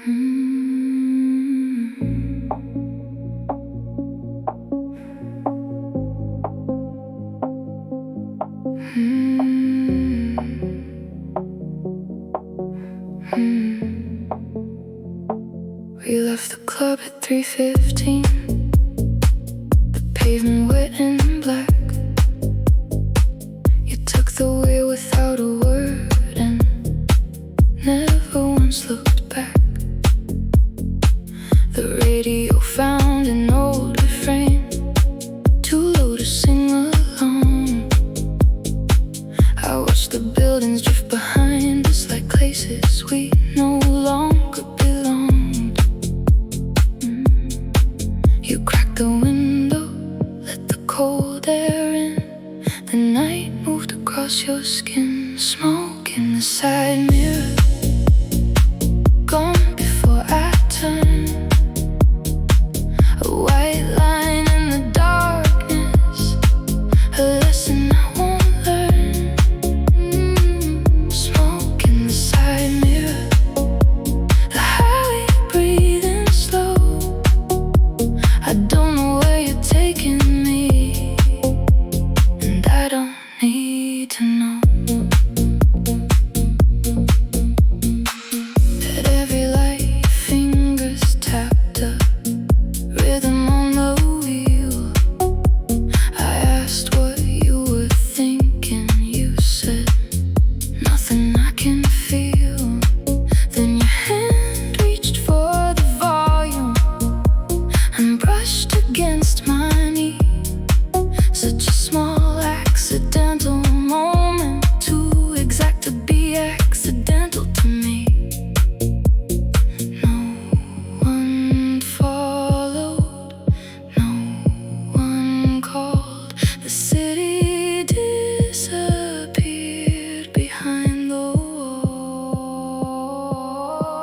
We left the club at 3:15. The pavement wet and black. You took the wheel without a word and never once looked back. The radio found an old refrain, too low to sing along. I watched the buildings drift behind us like places we no longer belonged. You cracked the window, let the cold air in. The night moved across your skin, smoke in the side mirror. Gone before I turned. A white line in the darkness, a lesson I won't learn. Smoke in the side mirror, the highway breathing slow. I don't know where you're taking me, and I don't need to know. At every light, fingers tapped up, rhythm on the wheel. I asked what you were thinking, you said nothing I can feel. Then your hand reached for the volume and brushed against my knee. Such a small accidental moment, too exact to be accidental to me. No one followed, no one called. The city disappeared behind the wall.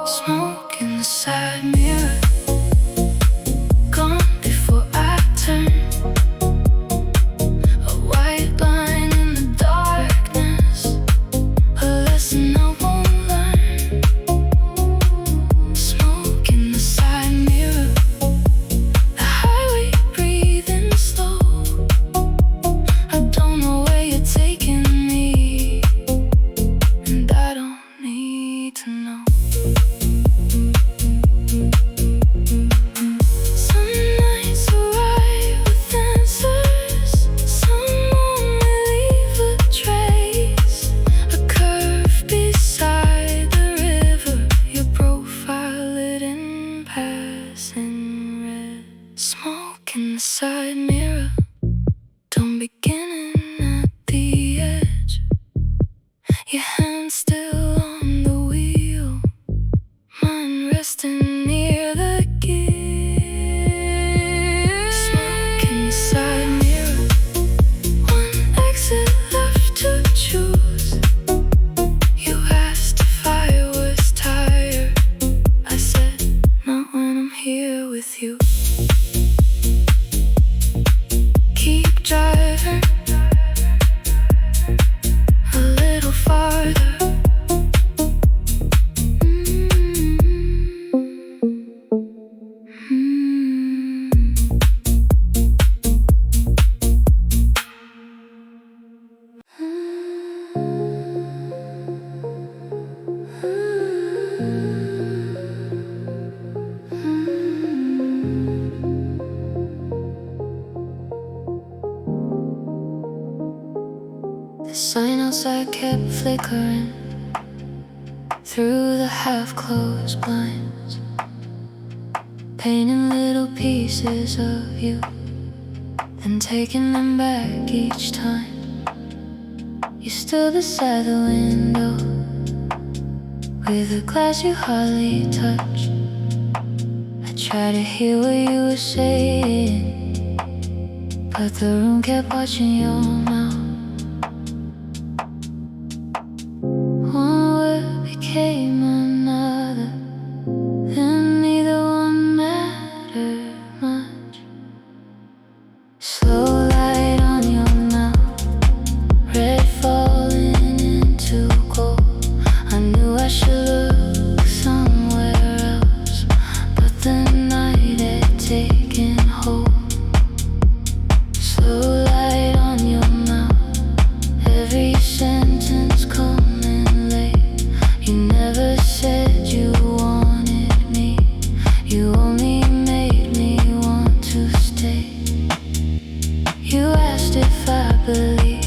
Smoke in the side mirror, gone before I turned. A white line in the darkness, a lesson I won't learn. Smoke in the side mirror, the highway breathing slow. I don't know where you're taking me, and I don't need to know. Some nights arrive with answers, some only leave a trace. A curve beside the river, your profile lit in passing red. Smoke in the side mirror, don't begin at the edge. Your hand still on the wheel, mine resting near the gear. Smoke in the side mirror, one exit left to choose. You asked if I was tired. I said, not when I'm here with you. Keep driving a little farther. The sign outside kept flickering through the half-closed blinds, painting little pieces of you, then taking them back each time. You stood beside the window with a glass you hardly touched. I tried to hear what you were saying, but the room kept watching your mouth. One word became another, then neither one mattered much. Slow light on your mouth, red falling into gold. I knew I should look somewhere else. never said you wanted me. You only made me want to stay. You asked if I believe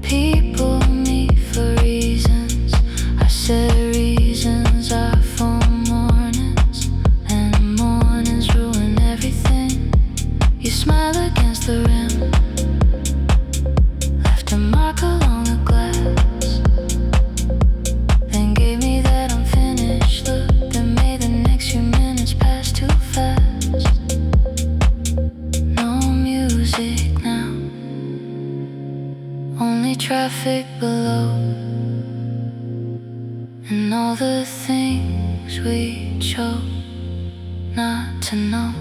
people meet for reasons. I said reasons are for mornings, and mornings ruin everything. You smile against the rim, left a mark along the glass, then gave me that unfinished look that made the next few minutes pass too fast. No music now, only traffic below, and all the things we chose not to know.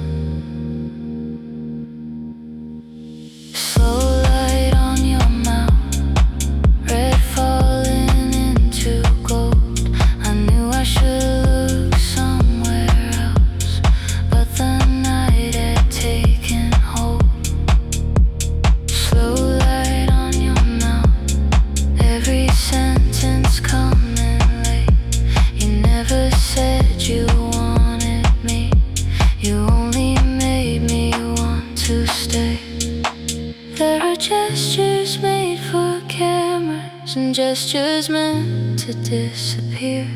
Slow light on your mouth, red falling into gold. I knew I should look somewhere else, but the night had taken hold. Slow light on your mouth, every sentence coming late. You never said you wanted me. You only made me want to stay. There are gestures made for cameras and gestures meant to disappear.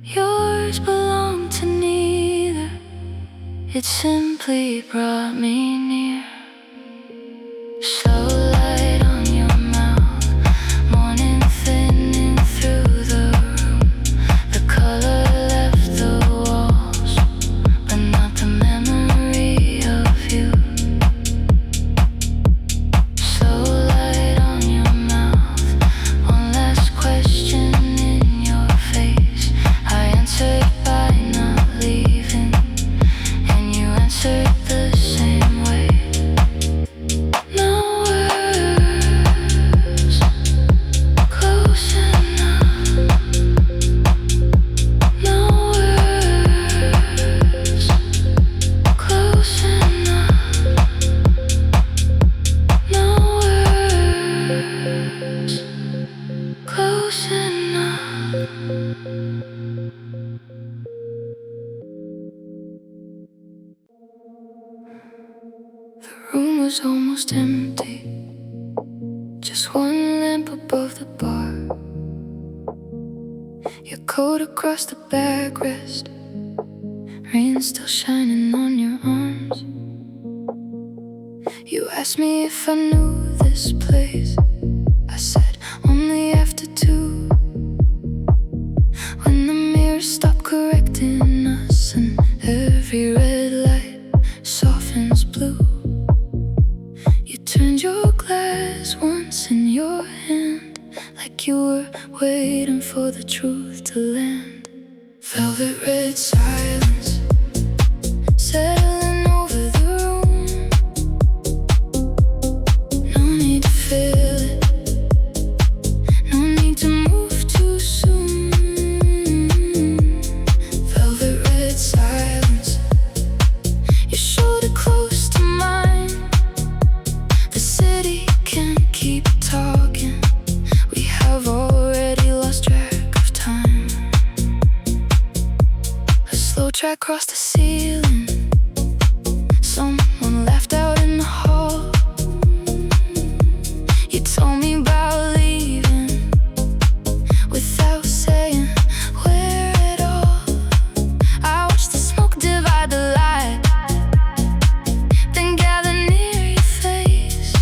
Yours belong to neither, it simply brought me near. Slow light on your mouth, morning thinning through the room. The color left the walls, but not the memory of you. Slow light on your mouth, one last question in your face. I answered by not leaving, and you answered the same way. No words close enough. No words close enough. No words close enough. The room was almost empty, just one lamp above the bar. Your coat across the backrest, rain still shining on your arms. You asked me if I knew this place. I said only after 2, when the mirror stopped correcting us and every red light softens blue. You turned your glass once in your hand, like you were waiting for the truth to land. Velvet red silence settling over the room. No need to feel it, no need to move too soon. Velvet red silence, your shoulder close to mine. The city can't keep talking, we have already lost track of time. A slow track crossed the ceiling, someone laughed out in the hall. You told me about leaving without saying where at all. I watched the smoke divide the light, then gather near your face,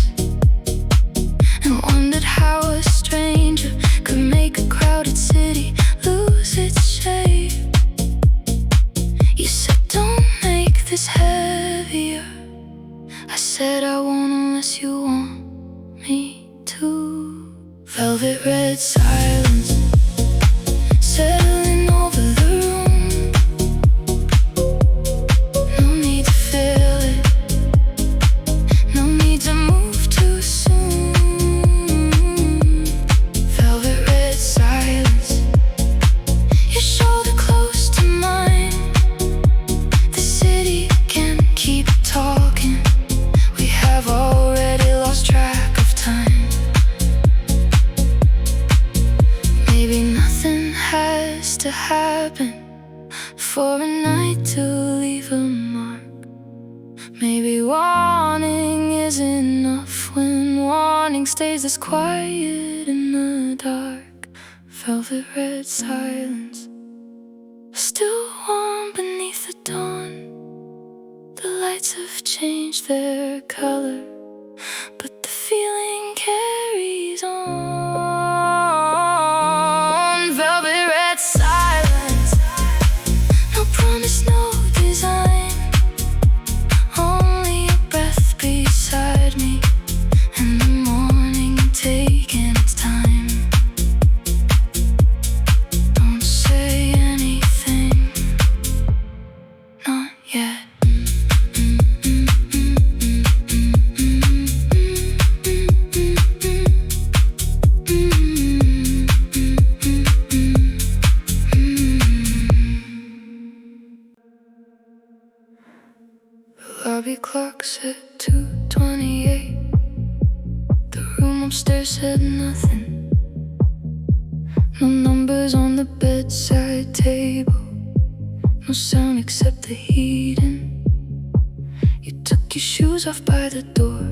and wondered how a stranger could make a crowded city lose its shape. You said don't to happen for a night to leave a mark. Maybe warning is enough when warning stays this quiet in the dark. Velvet red silence, still warm beneath the dawn. The lights have changed their color, but the feeling carries on. Velvet red silence, no promise, no design, only a breath beside me, and the morning taking its time. Don't say anything, not yet. Lobby clock said 2:28. The room upstairs said nothing. No numbers on the bedside table, no sound except the heating. You took your shoes off by the door.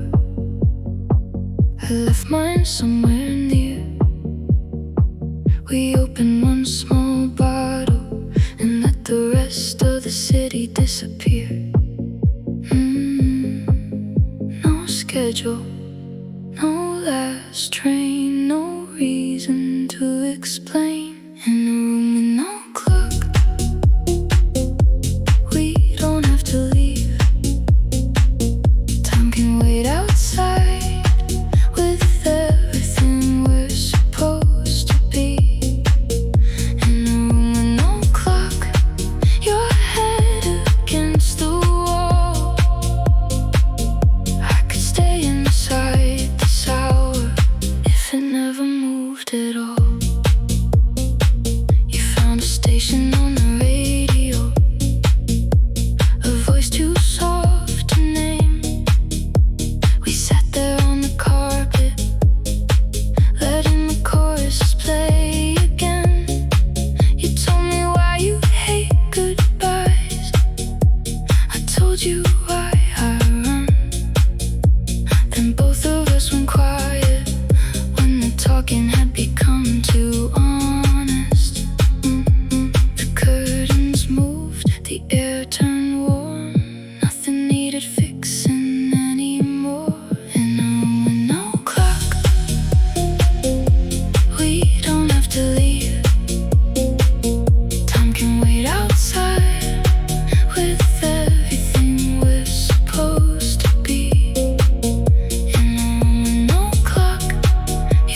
I left mine somewhere near. We opened one small bottle and let the rest of the city disappear. No schedule, no last train, no reason to explain. In a room with no clock, we don't have to leave. Time can wait outside with everything we're supposed to be. In a room with no clock, your head against the wall. I could stay inside this hour if it never moved at all. You found a station on the radio, a voice too soft to name. We sat there on the carpet, letting the chorus play again. You told me why you hate goodbyes, I told you why I run. Then both of us went quiet when the talking had become too honest. The curtains moved, the air turned warm. Nothing needed fixing anymore. In a room with no clock, we don't have to leave. Time can wait outside with everything we're supposed to be. In a room with no clock,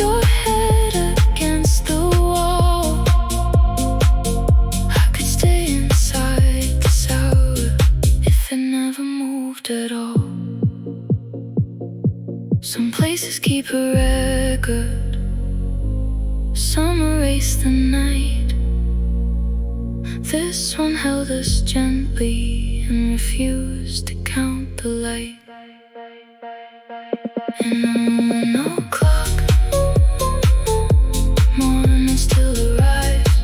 your head against the wall. I could stay inside this hour if it never moved at all. Some places keep a record, some erase the night. This one held us gently and refused to count the light. In a room with no clock, morning still arrives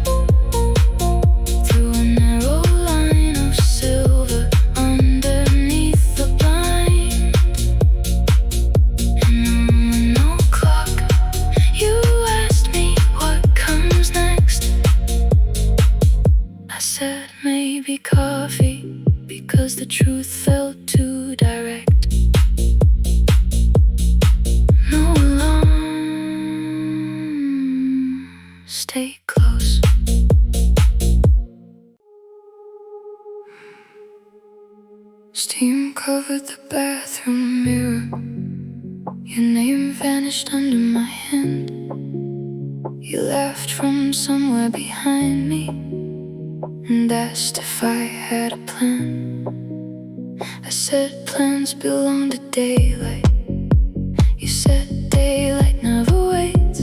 through a narrow line of silver underneath the blind. In a room with no clock, you asked me what comes next. I said maybe coffee, because the truth felt too direct. No alarm, stay close. Steam covered the bathroom mirror. Your name vanished under my hand. You laughed from somewhere behind me and asked if I had a plan. I said plans belong to daylight. You said daylight never waits.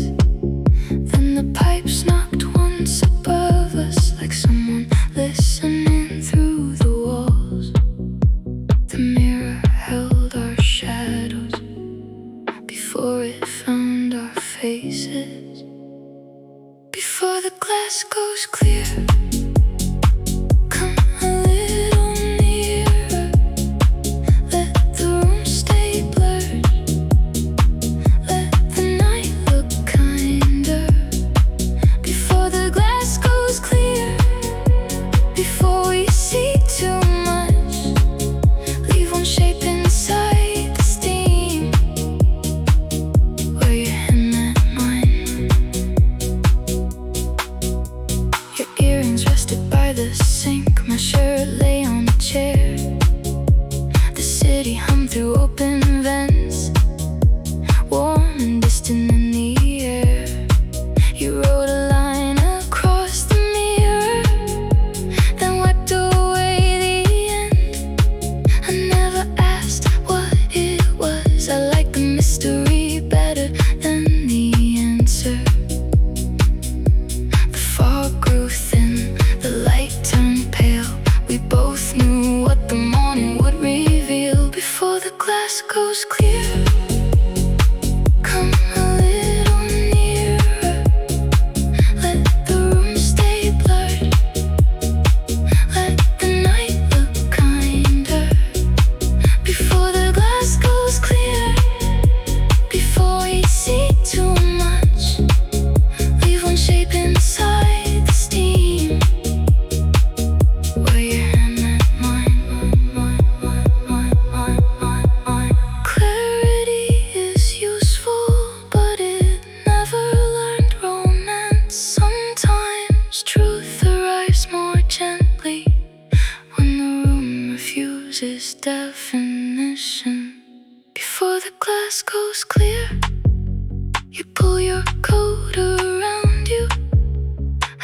Then the pipes knocked once above us, like someone listening through the walls. The mirror held our shadows before it found our faces. Before before the glass goes clear. Come a little nearer, let the room stay blurred, let the night look kinder. Before the glass goes clear, before we see too much, leave one shape inside the steam, where your hand met mine. Your earrings rested by the sink, my shirt lay on the chair. The city hummed through open vents, warm and distant in the air. You wrote a line across the mirror, then wiped away the end. I never asked what it was, I like the mystery better than the answer. The fog grew thin, the light turned pale. We both knew what the morning would reveal. Before the glass goes clear, come a little nearer, let the room stay blurred, let the night look kinder. Before the glass goes clear, before we see too much, leave one shape inside the steam, where your hand met mine. Clarity is useful, but it never learned romance. Sometimes truth arrives more gently when the room refuses definition. Before the glass goes clear, you pull your coat around you.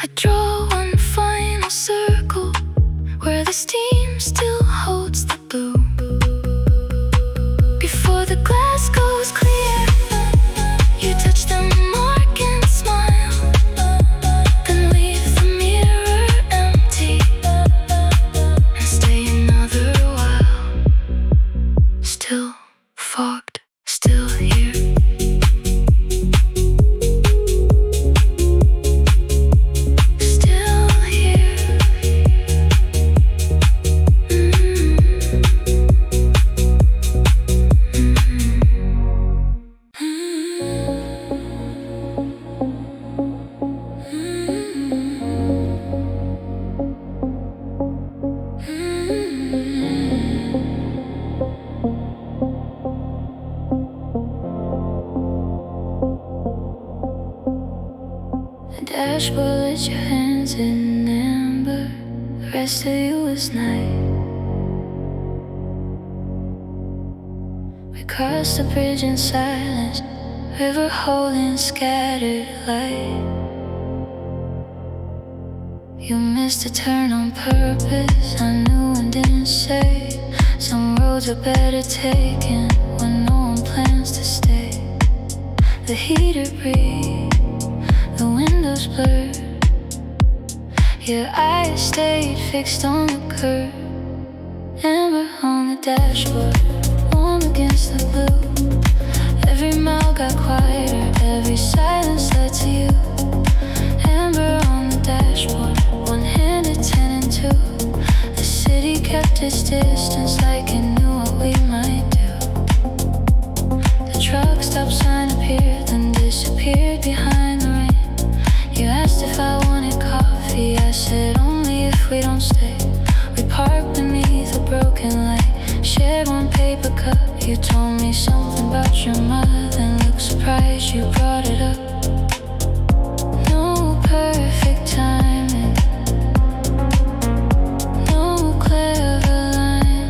I draw one final circle where the steam still holds the blue. Before the glass goes clear, you touch the mark and smile, then leave the mirror empty and stay another while. Still fogged, still here. Still here. The dashboard with your hands in amber, the rest of you is night. We crossed the bridge in silence, river holding scattered light. You missed a turn on purpose, I knew and didn't say. Some roads are better taken when no one plans to stay. The heater breathed, the windows blurred, your eyes stayed fixed on the curb. Amber on the dashboard, warm against the blue. Every mile got quieter, every silence led to you. Amber on the dashboard, one hand at 10 and 2. The city kept its distance like it knew what we might do. The truck stop sign appeared, then disappeared behind the rain. You asked if I wanted coffee, I said only if we don't stay. We parked beneath a broken light, shared one paper cup. You told me something about your mother and looked surprised you brought it up. No perfect timing, no clever line,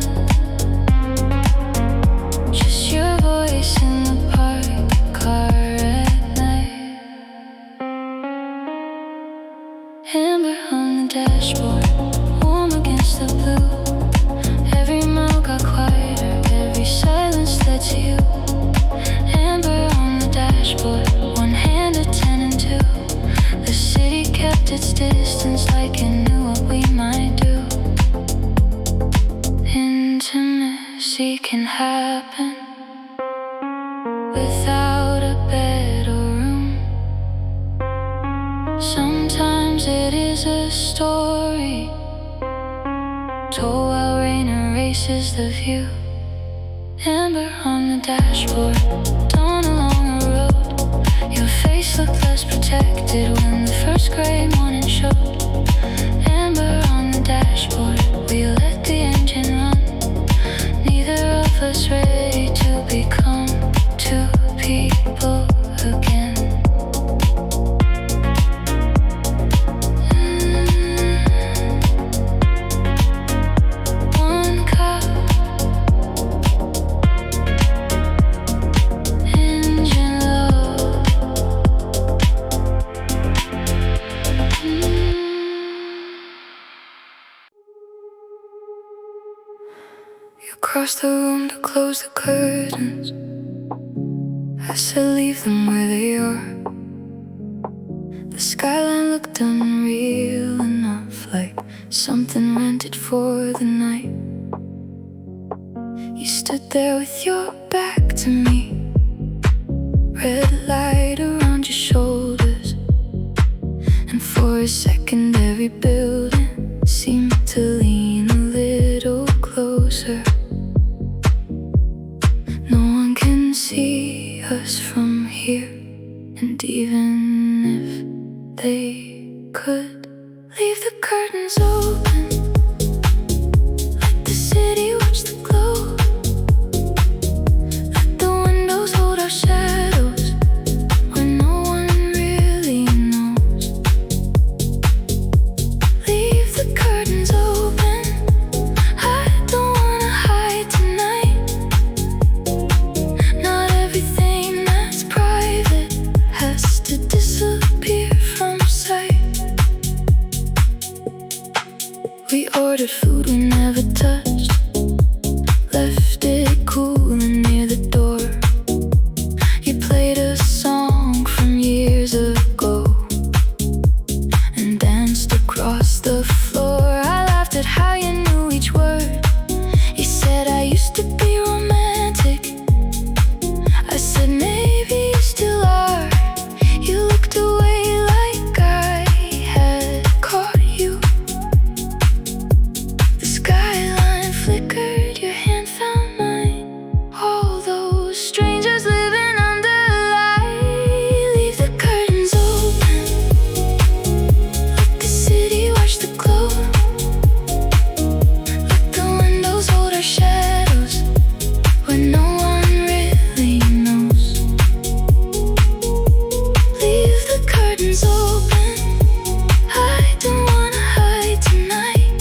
just your voice in the parked car at night. Amber on the dashboard, warm against the blue. Every mile got quieter, every silence led to you. Amber on the dashboard, one hand at 10 and 2. The city kept its distance like it knew what we might do. Intimacy can happen without a bed or room. Some Sometimes it is a story told while rain erases the view. Amber on the dashboard, dawn along a road. Your face looked less protected when the first gray morning showed. Amber on the dashboard, we let the engine run. Neither of us ready to become two people again. One cup, engine low. You crossed the room to close the curtains. I said leave them where they are. The skyline looked unreal enough, like something rented for the night. You stood there with your back to me, red light around your shoulders, and for a second every building seemed to lean a little closer. No one can see us from here, and even if they could, leave the curtains open, let the city watch the glow, let the windows hold our shadows where no one really knows. Leave the curtains open, I don't wanna hide tonight. Not everything that's private has to disappear from sight. We ordered food we never touched, left it cooling near the door. You played a song from years ago and danced across the floor. I laughed at how you knew each word. You said I used to be romantic. I said maybe you still are. You looked away like I had caught you. The skyline flickered, your hand found mine. All those strangers living under light. Leave the curtains open, let the city watch the glow, let the windows hold our shadows where no one really knows. Leave the curtains open, I don't wanna hide tonight.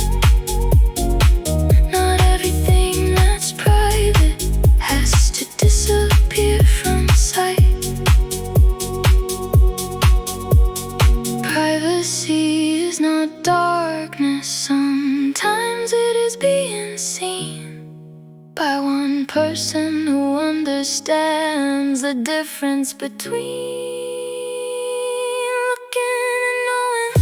Not everything that's private has to disappear from sight. Privacy is not darkness, sometimes it is being seen by one person who understands the difference between looking and knowing.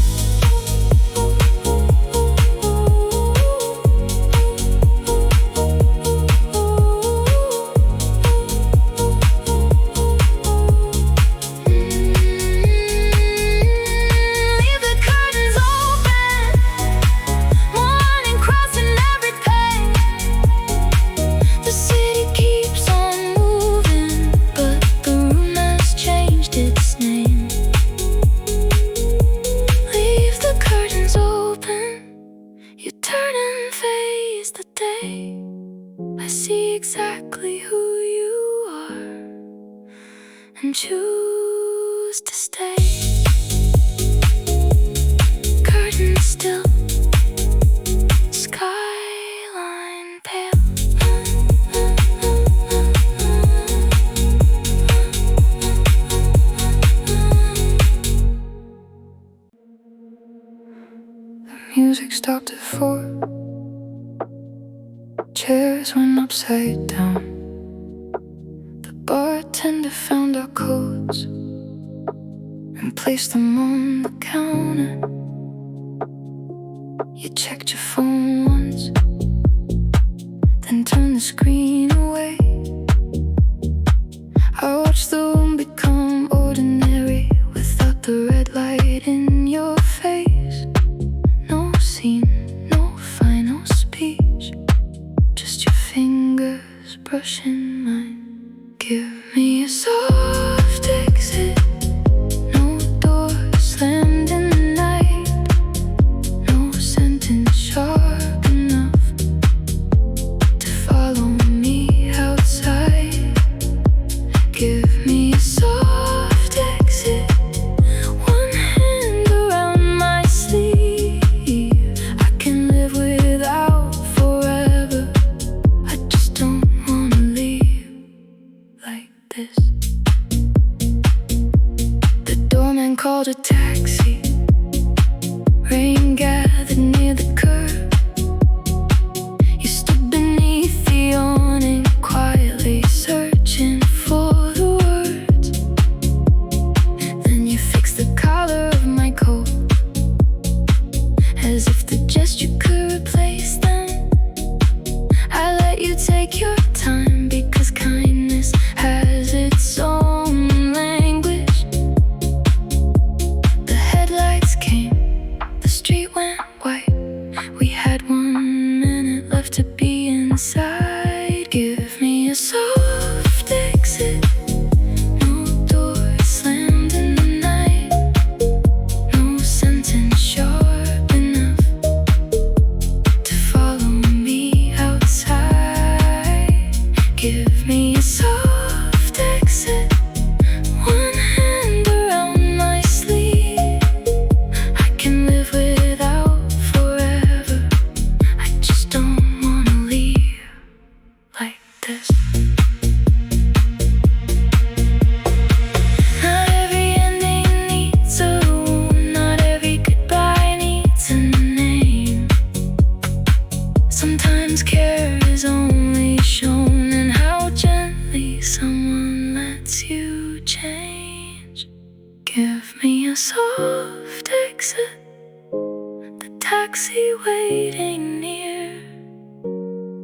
Leave the curtains open, morning crossing every page. The city keeps on moving, but the room has changed its name. Leave the curtains open, you turn and face the day. I see exactly who you are and choose to stay. Curtains still, skyline pale. The music stopped at 4. Chairs went upside down. The bartender found our codes and placed them on the counter. You checked your phone once, then turned the screen away. I watched the room become ordinary without the red light in your taxi waiting near.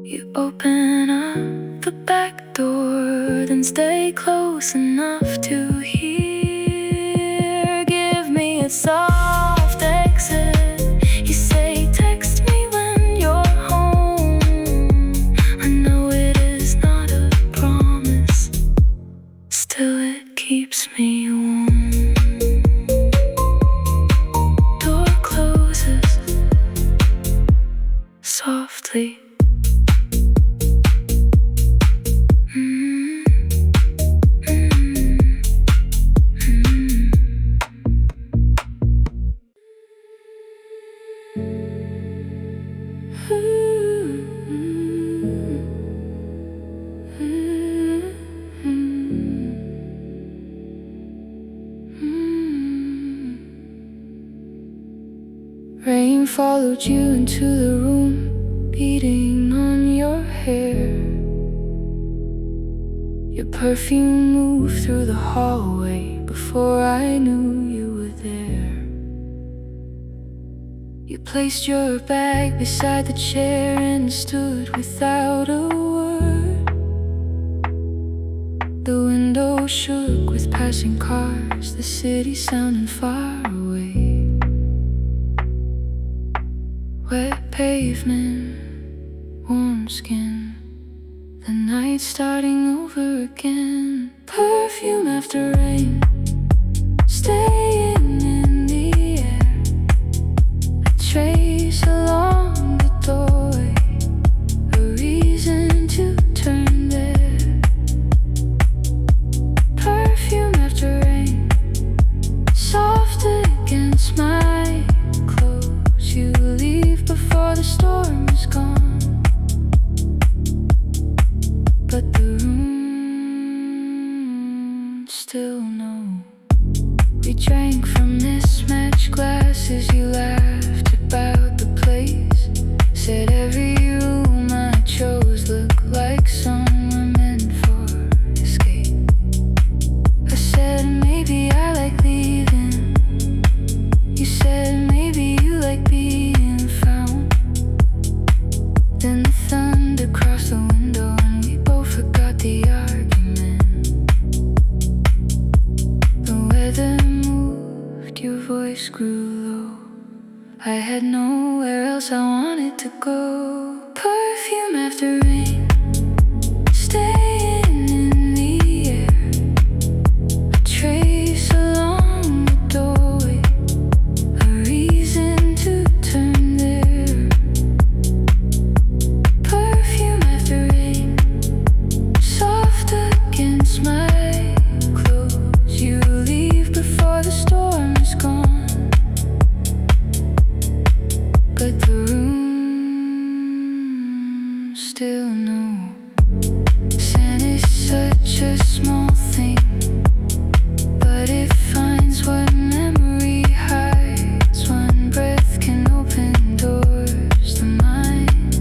You open up the back door, then stay close enough to hear. Give me a soft exit. You say text me when you're home. I know it is not a promise, still it keeps me warm. Door closes softly. Rain followed you into the room, beating on your hair. Your perfume moved through the hallway before I knew you were there. You placed your bag beside the chair and stood without a word. The window shook with passing cars, the city sounding far away. Wet pavement, warm skin, the night starting over again. Perfume after rain, staying in the air. A trace along the doorway, a reason to turn there. Perfume after rain, soft against my clothes. You leave before the storm is gone, but the room still knows. We drank from mismatched glasses. You laughed about the place, said every room I chose looked like somewhere meant for escape. I said maybe I like leaving. You said maybe you like being found. Then the thunder crossed the window and we both forgot the argument. The weather moved, your voice grew low. I had nowhere else I wanted to go. Perfume after rain, staying in the air. A trace along the doorway, a reason to turn there. Perfume after rain, soft against my clothes. You leave before the storm is gone, but the room still knows. Sand is such a small thing, but it finds what memory hides. One breath can open doors the mind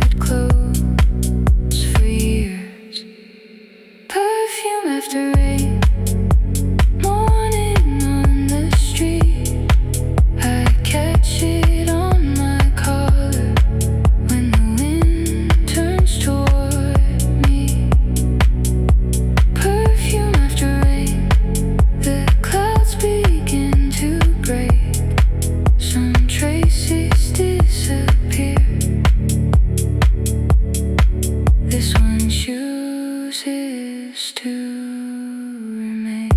had closed for years. Perfume after rain, morning on the street. I catch it on my collar when the wind turns toward me. Perfume after rain, the clouds begin to break. Some traces disappear. This one chooses to remain.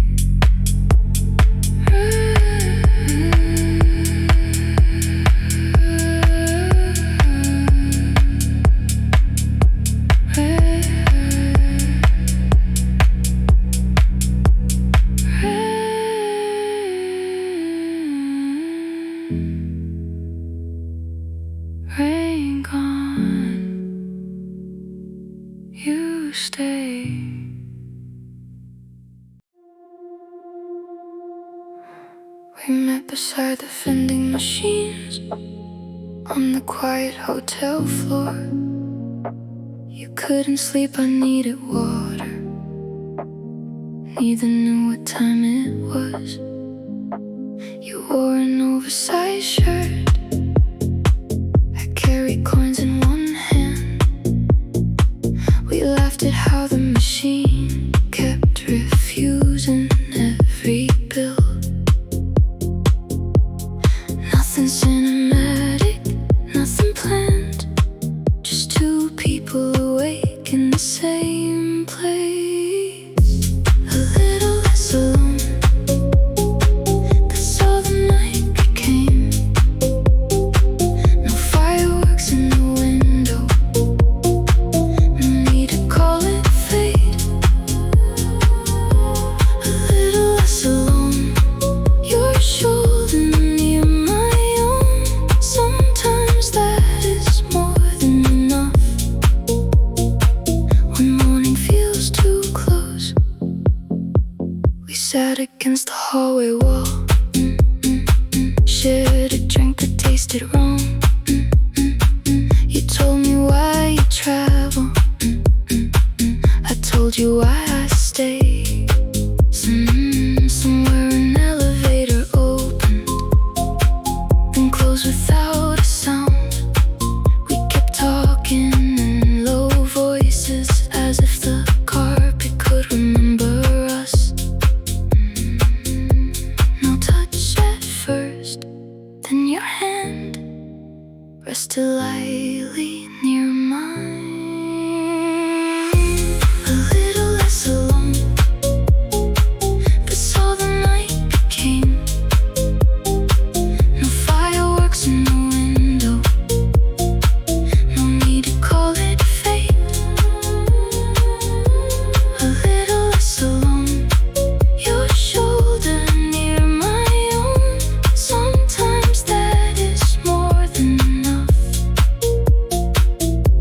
Rain gone, you stay. We met beside the vending machines on the quiet hotel floor. You couldn't sleep, I needed water. Neither knew what time it was. You wore an oversized shirt cinematic, nothing planned. Just two people awake in the same place. A little less alone, that's all the night became. No fireworks in the window, no need to call it fate. A little less alone, your shoulder near my own. Sometimes that is more than enough. When morning feels too close, we sat against the hallway wall. Shared a drink that tasted wrong. You told me why you travel. I told you why I stay. Somewhere an elevator opened, then closed without a sound. We kept talking in low voices, as if the carpet could remember us. No touch at first, then your hand rested lightly near mine. A little less alone, that's all the night became. No fireworks in the window, no need to call it fate. A little less alone, your shoulder near my own. Sometimes that is more than enough.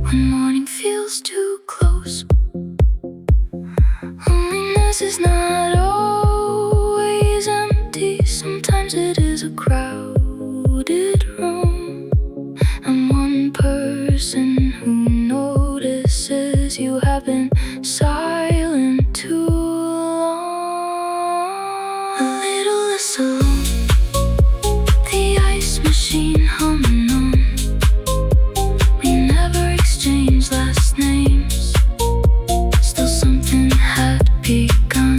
When morning feels too close, loneliness is not always empty. Sometimes it is a crowded room. I'm one person who notices you have been silent too long. A little less alone, the ice machine humming on. We never exchanged last names, still something had begun.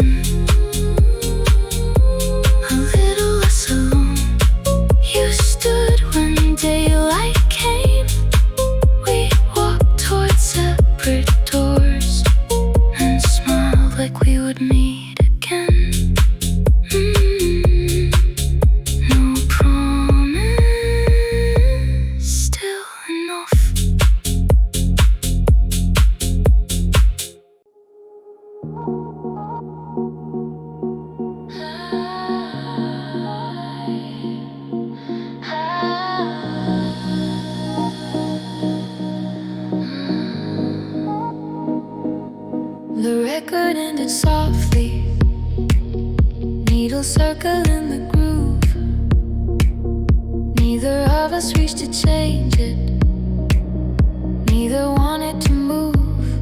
A little less alone, you stood when daylight came. We walked towards separate doors and smiled like we would meet again. No promise, still enough. The record ended softly, needle circle in the groove. Neither of us reached to change it, neither wanted to move.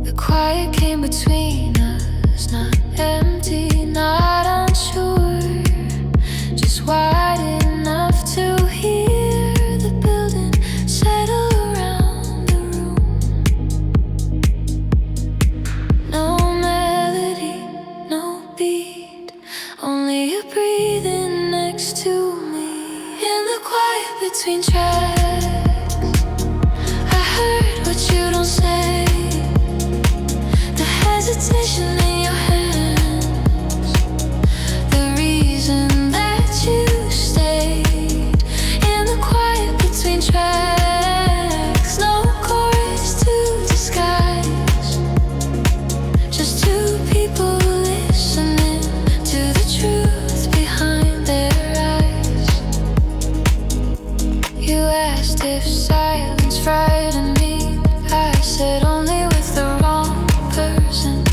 The quiet came between us, not empty, not unsure, just wide enough to hear the building settle around the room. No melody, no beat, only you breathing next to me. In the quiet between tracks, I heard what you don't say. The hesitation in your hands, the reason that you stayed. In the quiet between tracks, no chorus to disguise, just two people listening to the truth behind their eyes. You asked if silence frightened me. I said only with the wrong person.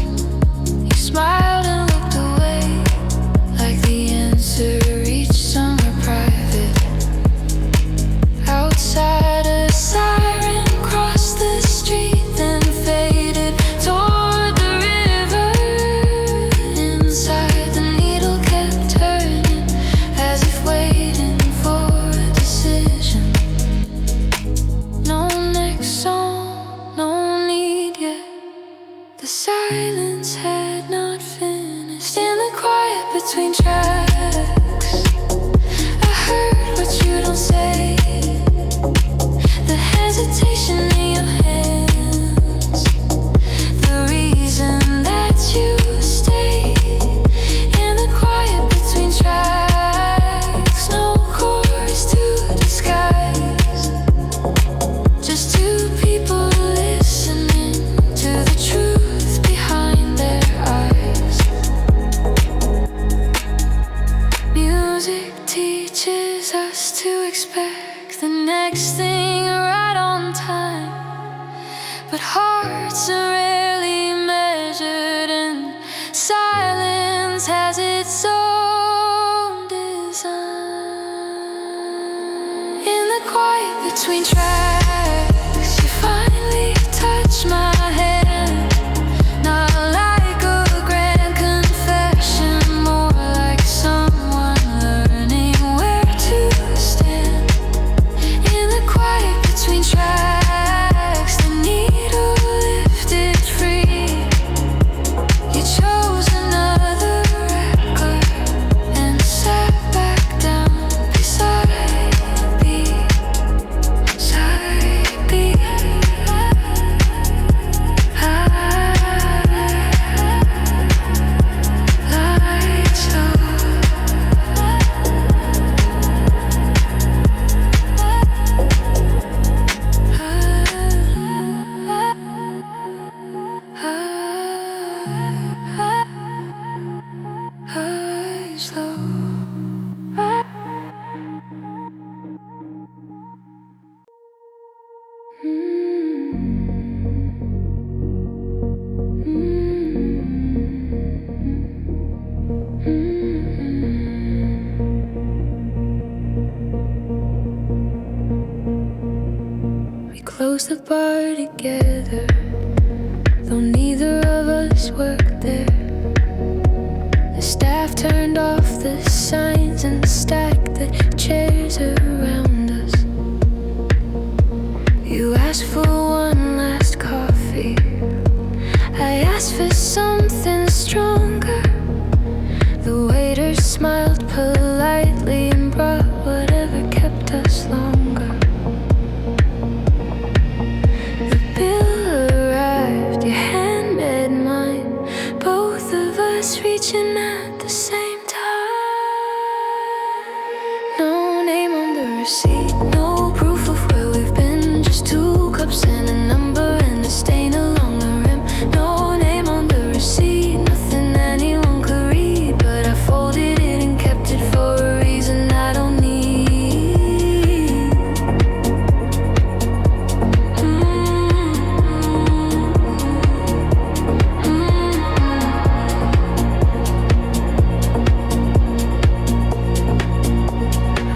teaches us to expect the next thing right on time. But hearts are rarely measured, and silence has its own design. In the quiet between tracks, you finally touch my hand. Not like a grand confession, more like someone learning where to stand. In the quiet between tracks, the needle lifted free. You chose another record and sat back down beside me. Side B. Lights low. Eyes low. We closed the bar together, though neither of us worked there. The staff turned off the signs and stacked the chairs around us. You asked for one last coffee, I asked for something stronger. The waiter smiled politely and brought whatever kept us longer. The bill arrived, your hand met mine, both of us reaching at the same time. No name on the receipt, no proof of where we've been, just 2 cups and a number and a stain along the rim. No name on the receipt, nothing anyone could read, but I folded it and kept it for a reason I don't need.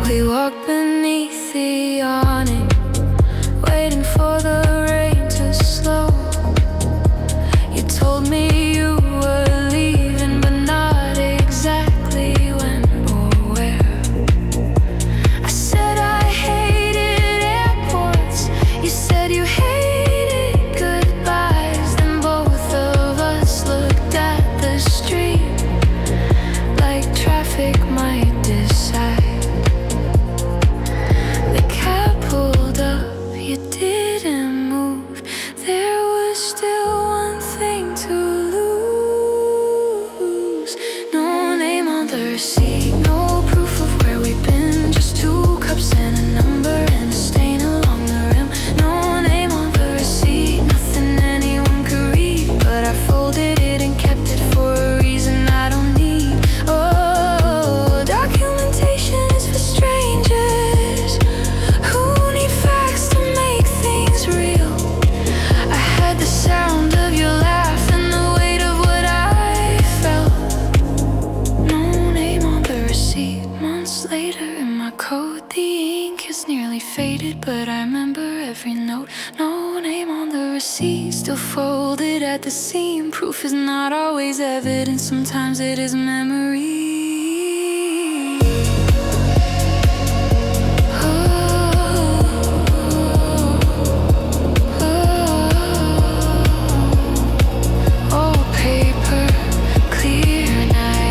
We walked beneath the awning, waiting for the rain to slow. You told me you were leaving, but not exactly when or where. I said I hated airports, you said you hated goodbyes. Then both of us looked at the street like traffic might decide. The cab pulled up, you didn't move. There was still one thing to lose. No name on the receipt, no proof of where we've been, just 2 cups and a number and a stain along the rim. No name on the receipt, nothing anyone could read, but I folded it and kept it for a reason I don't need. Oh, documentation is for strangers who need facts to make things real. I had the sound of your laugh and the weight of what I felt. No name on the receipt. Months later in my coat, the ink is nearly faded, but I remember every note. No name on the receipt, still folded at the seam. Proof is not always evidence, sometimes it is memory. All paper, clear night.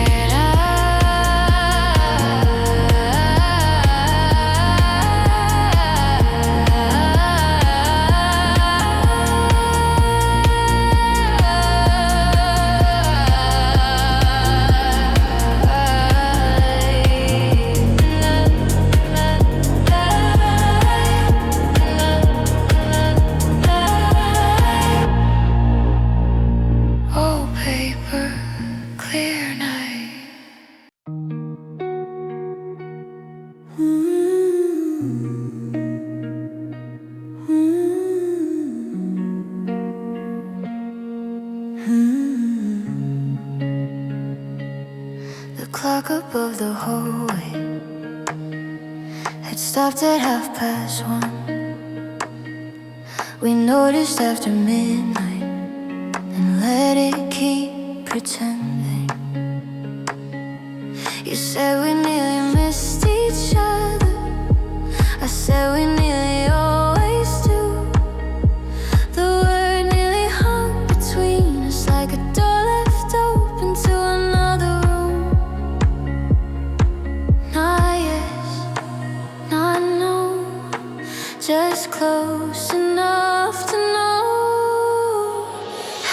hallway had stopped at 1:30. We noticed after midnight and let it keep pretending. You said we nearly missed each other. I said we nearly always do. The word nearly hung between us like a door left open to another room. Not yes, not no, just close enough to know.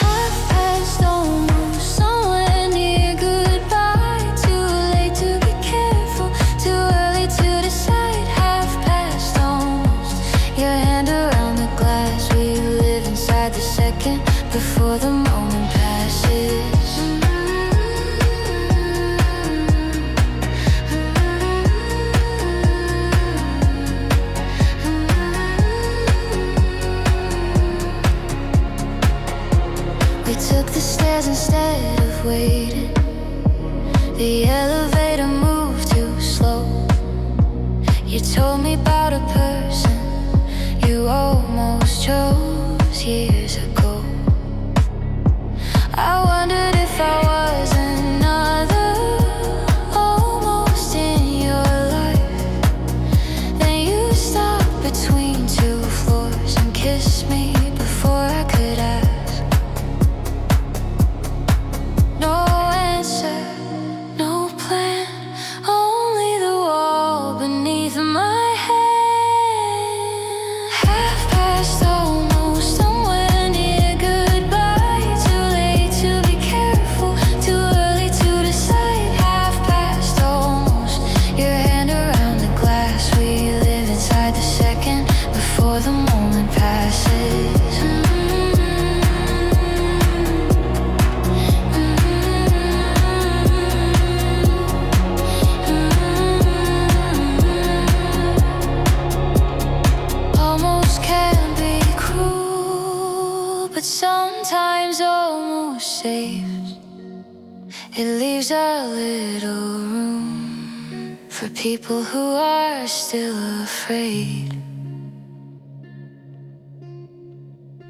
Half-past almost, somewhere near goodbye. Too late to be careful, too early to decide. Half-past almost, your hand around the glass. We live inside the second before the moment passes. We took the stairs instead of waiting. The elevator moved too slow. You told me about a person you almost chose years ago. I wondered if I was another almost in your life. Then you stopped between two floors and kissed me before I could ask. No answer, no plan, only the wall beneath my hand. Half-past almost, somewhere near goodbye. Too late to be careful, too early to decide. Half-past almost, your hand around the glass. We live inside the second before the moment passes. Almost can be cruel, but sometimes almost saves. It leaves a little room for people who are still afraid.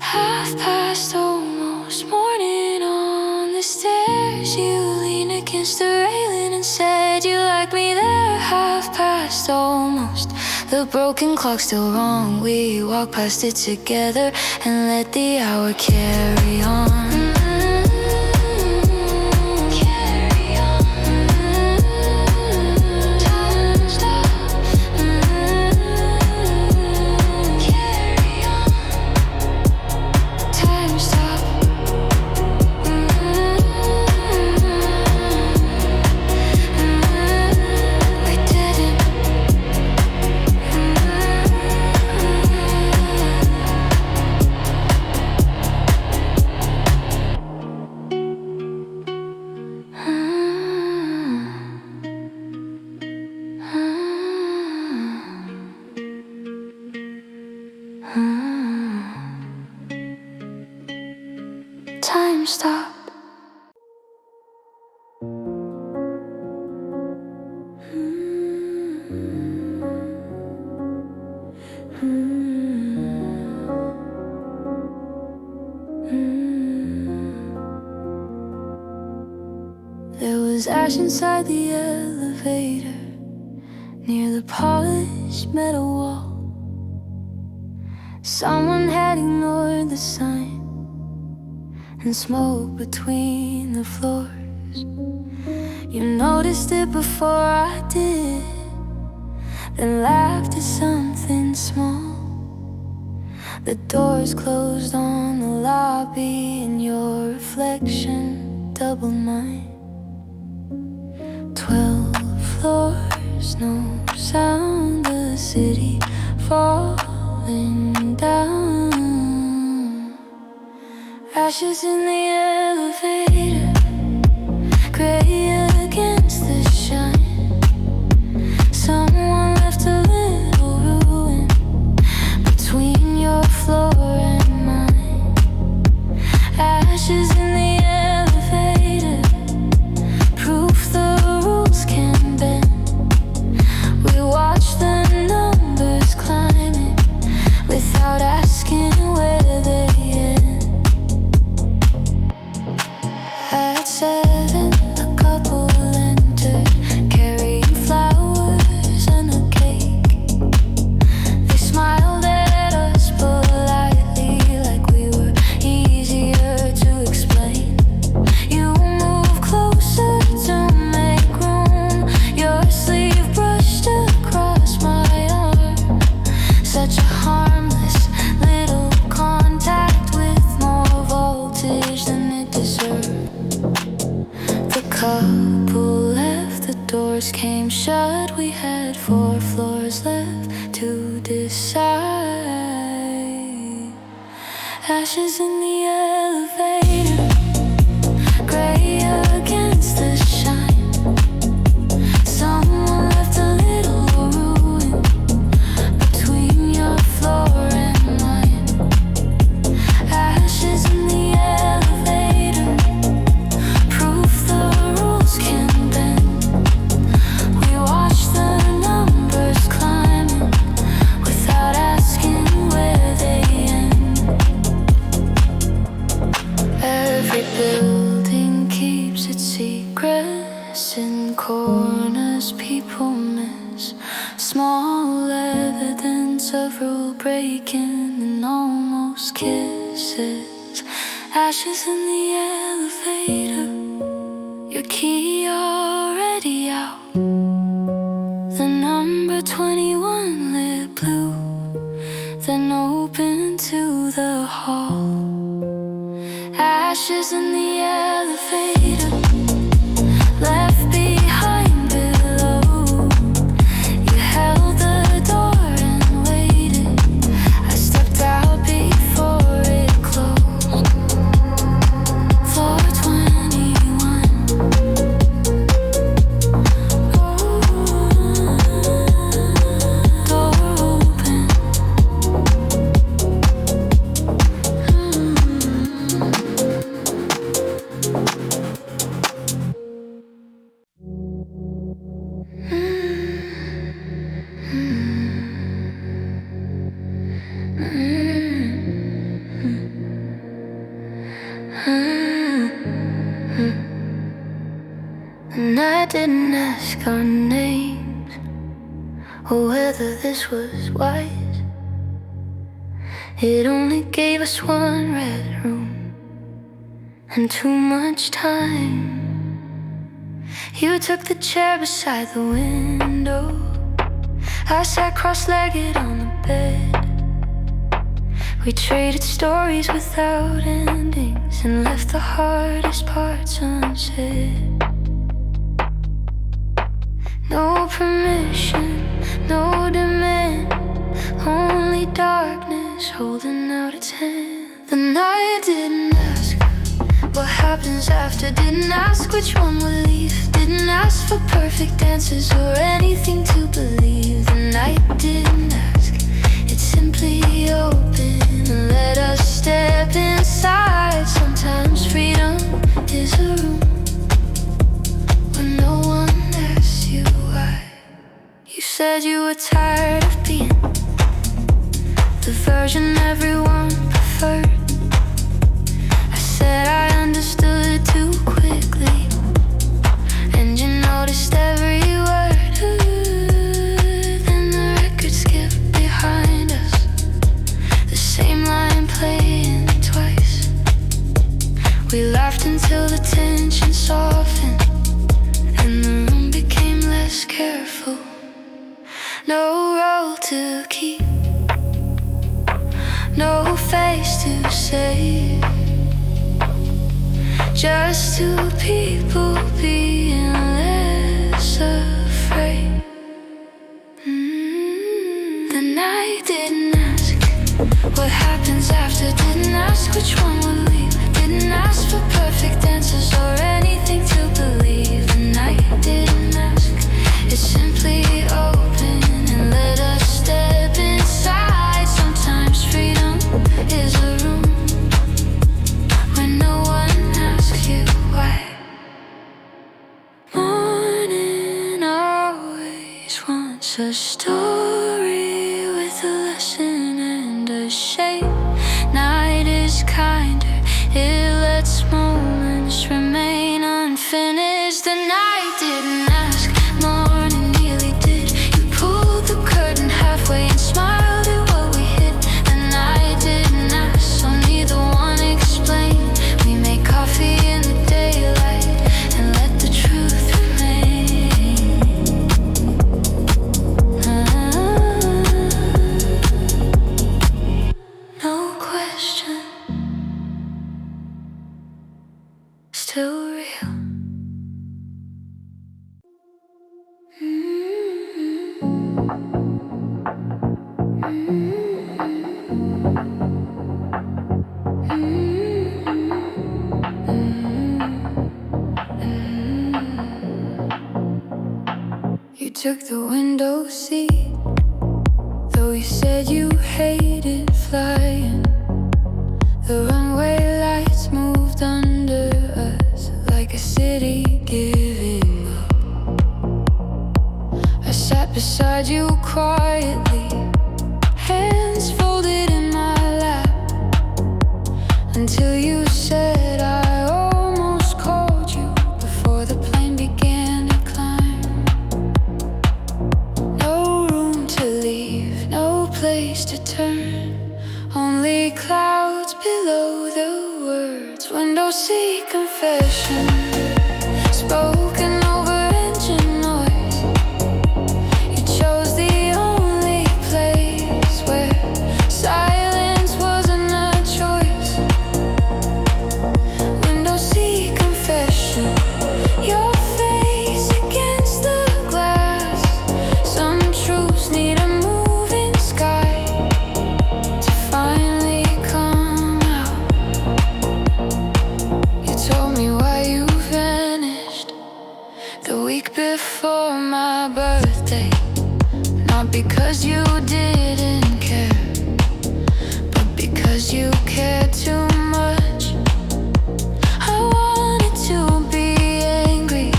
Half-past almost, morning on the stairs. You leaned against the railing and said you liked me there. Half-past almost, the broken clock still wrong. We walk past it together and let the hour carry on. Carry on. Time stop. Carry on. Time stop. We didn't. Time stop. There was ash inside the elevator near the polished metal wall. Someone had ignored the sign and smoke between the floors. You noticed it before I did, then laughed at something small. The doors closed on the lobby and your reflection doubled mine. 12 floors, no sound, the city falling down. Ashes in the elevator, gray against the shine. Someone left a little ruin between your floor and mine. Ashes in the elevator, proof the rules can bend. 4 floors left to decide. Ashes in the elevator, gray against the shine. Someone left a little ruin between your floor and mine. Ashes in the elevator, proof the rules can bend. We watch the numbers climbing without asking where they end. Every building keeps its secrets in corners people miss. Small evidence of rule breaking and almost kisses. Ashes in the elevator, your key already out. The number 21 lit blue, then open to the hall. Ashes in the elevator, left behind below. You held the door and waited. I stepped out before it closed. Floor 21. Door open. And I didn't ask our names or whether this was wise. It only gave us one red room and too much time. You took the chair beside the window. I sat cross-legged on the bed. We traded stories without endings and left the hardest parts unsaid. No permission, no demand, only darkness holding out its hand. The night didn't ask what happens after, didn't ask which one will leave, didn't ask for perfect answers or anything to believe. The night didn't ask, it simply opened and let us step inside. Sometimes freedom is a room where no one asks you why. You said you were tired of being the version everyone preferred. I said I understood too quickly, and you noticed every word. Then the record skipped behind us, the same line playing twice. We laughed until the tension softened and the room became less careful. No role to keep, no face to save, just two people being less afraid. The night didn't ask what happens after, didn't ask which one will leave, didn't ask for perfect answers or anything to believe. The night didn't ask, it simply opened and let us step inside. Sometimes freedom is a room where no one asks you why. Morning always wants a story with a lesson and a shape. Night is kinder, it lets moments remain unfinished. The night didn't ask, morning nearly did. You pulled the curtain halfway and smiled at what we hid. The night didn't ask, so neither one explained. We made coffee in the daylight and let the truth remain. took the window seat, though you said you hated flying. The runway lights moved under us like a city giving up. I sat beside you quietly, hands folded in my lap, until you said I almost called you before the plane began to climb. No room to leave, no place to turn, only clouds below the words. Window seat confession, spoken over engine noise. You chose the only place where silence wasn't a choice. Window seat confession, your face against the glass. Some truths need a moving sky to finally come out. You told me why you vanished the week before my birthday. Not because you didn't care, but because you cared too much. I wanted to be angry,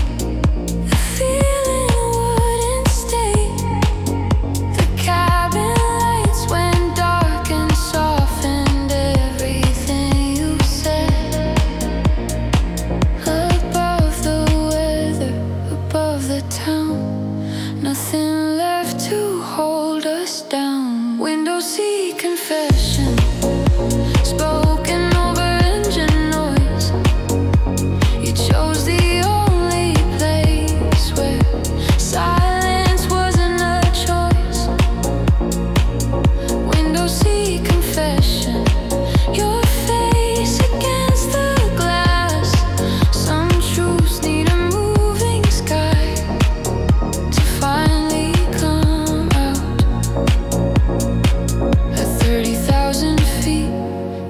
the feeling wouldn't stay. The cabin lights went dark and softened everything you said. Above the weather, above the town, nothing left to hold us down. Window seat confession, spoken over engine noise. You chose the only place where silence wasn't a choice. Window seat confession, your face against the glass. Some truths need a moving sky to finally come out. At 30,000 feet,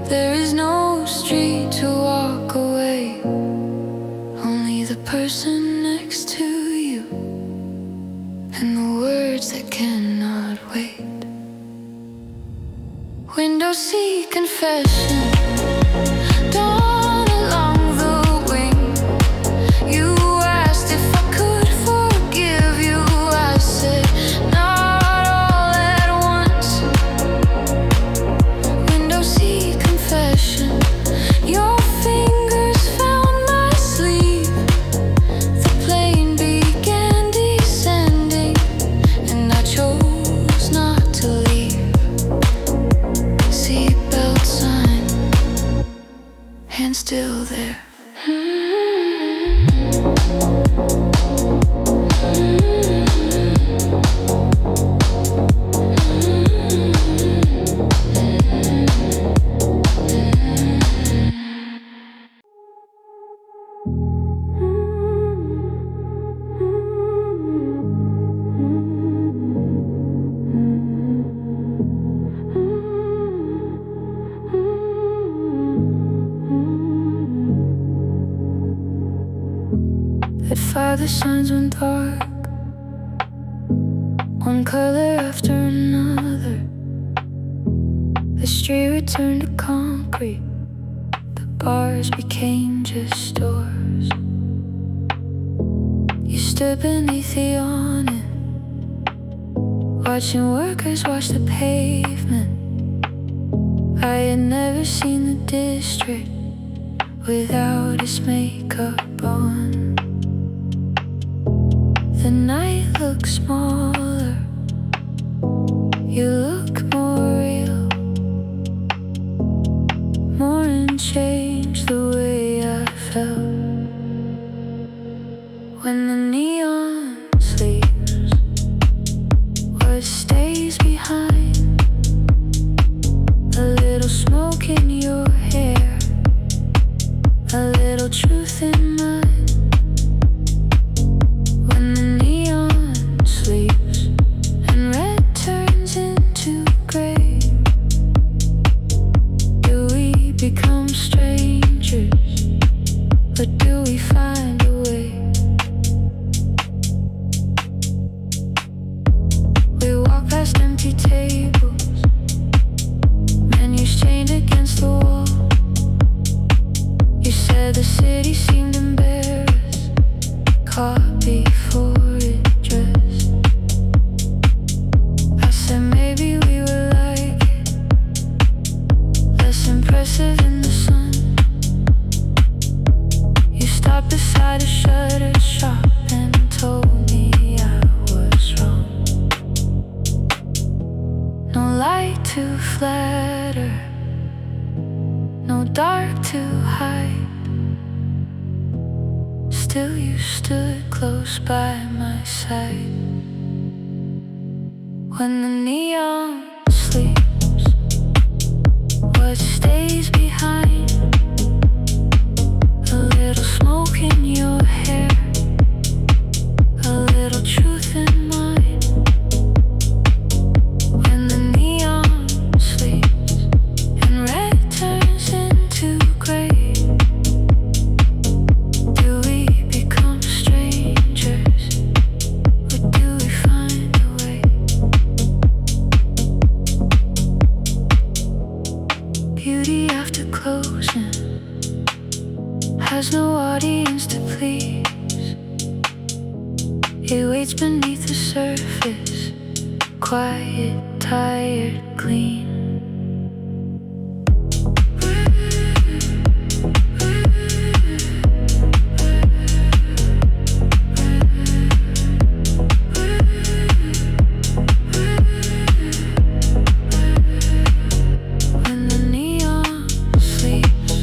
there is no street to walk away, only the person next to you and the words that cannot wait. Window seat confession, dawn along the wing. You asked if I could forgive you. I said not all at once. Window seat confession, your fingers found my sleeve. The plane began descending, and I chose not to leave. Seatbelt sign, hand still there. At 5 the signs went dark, one color after another. The street returned to concrete, the bars became just doors. You stood beneath the awning, watching workers wash the pavement. I had never seen the district without its makeup on. The night looks smaller, you look more real, more unchanged the way I felt. When the neon sleeps, what stays behind? A little smoke in your hair, a little truth in mine. When the neon sleeps and red turns into light to flatter, no dark to hide. Still you stood close by my side. When the neon sleeps, what stays behind? A little smoke in your hair, a little truth in mine. When the neon sleeps and red turns into gray, do we become strangers, or do we find a way? Beauty after closing has no audience to please. It waits beneath the surface, quiet, tired, clean. When the neon sleeps,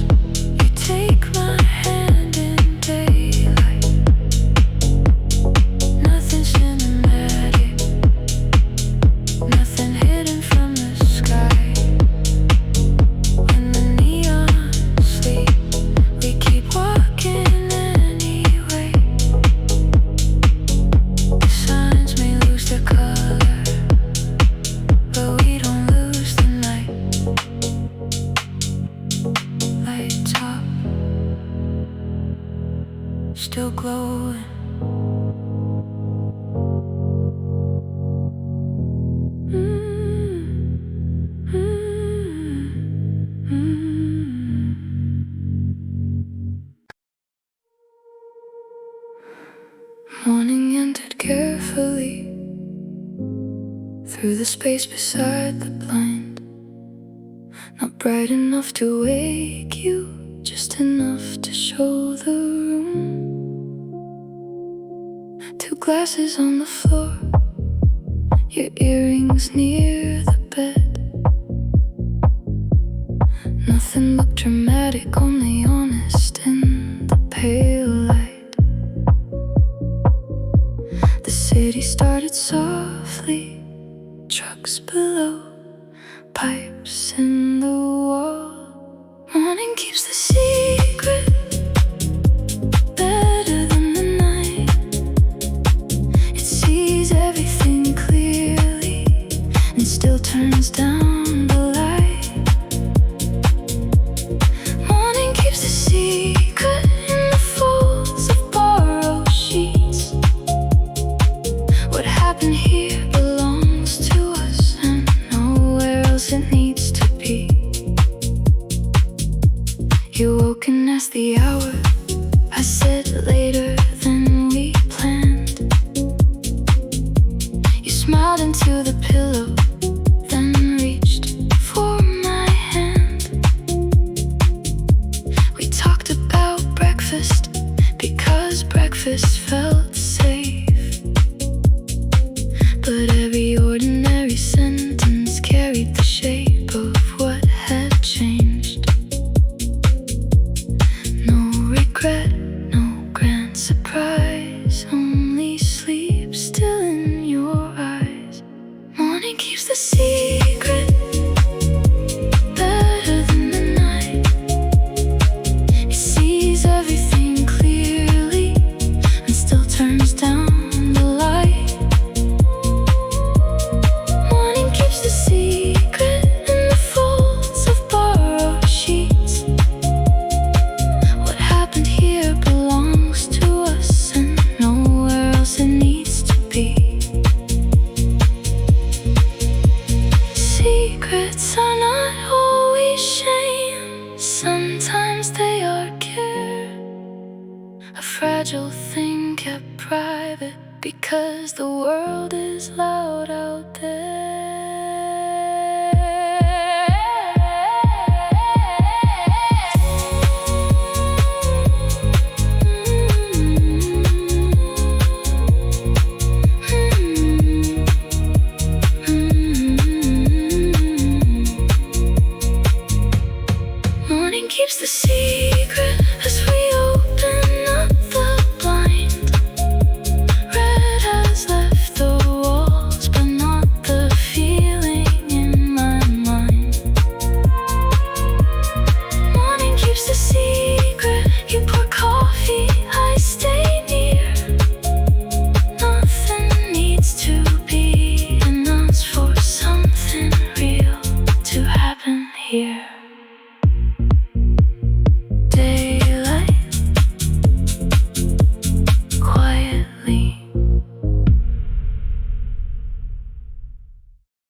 you take my hand in daylight. Nothing cinematic, nothing hidden from the sky. When the neon sleeps, we keep walking anyway. The signs may lose their color, but we don't lose the night. Lights up, still glowing. Morning entered carefully through the space beside the blind. Not bright enough to wake you, just enough to show the room. Two glasses on the floor, your earrings near the bed. Nothing looked dramatic, only honest in the pale light. The city started softly, trucks below, pipes in the wall. Morning keeps the secret better than the night. It sees everything clearly and still turns down the light. Morning keeps the secret in the folds of borrowed sheets. What happened here belongs to us and nowhere else it needs to be. You woke and asked the hour. I said later than we planned. You smiled into the pillow, then reached for my hand. We talked about breakfast because breakfast felt safe. But every ordinary sentence carried the shape of what had changed. No regret, no grand surprise, only sleep still in your eyes. Morning keeps the secret better than the night. It sees everything clearly and still turns down the light. Morning keeps the secret in the folds of borrowed sheets. What happened here belongs to us and nowhere else it needs to be. Secrets are not always shame, sometimes they are care. A fragile thing kept private because the world is loud.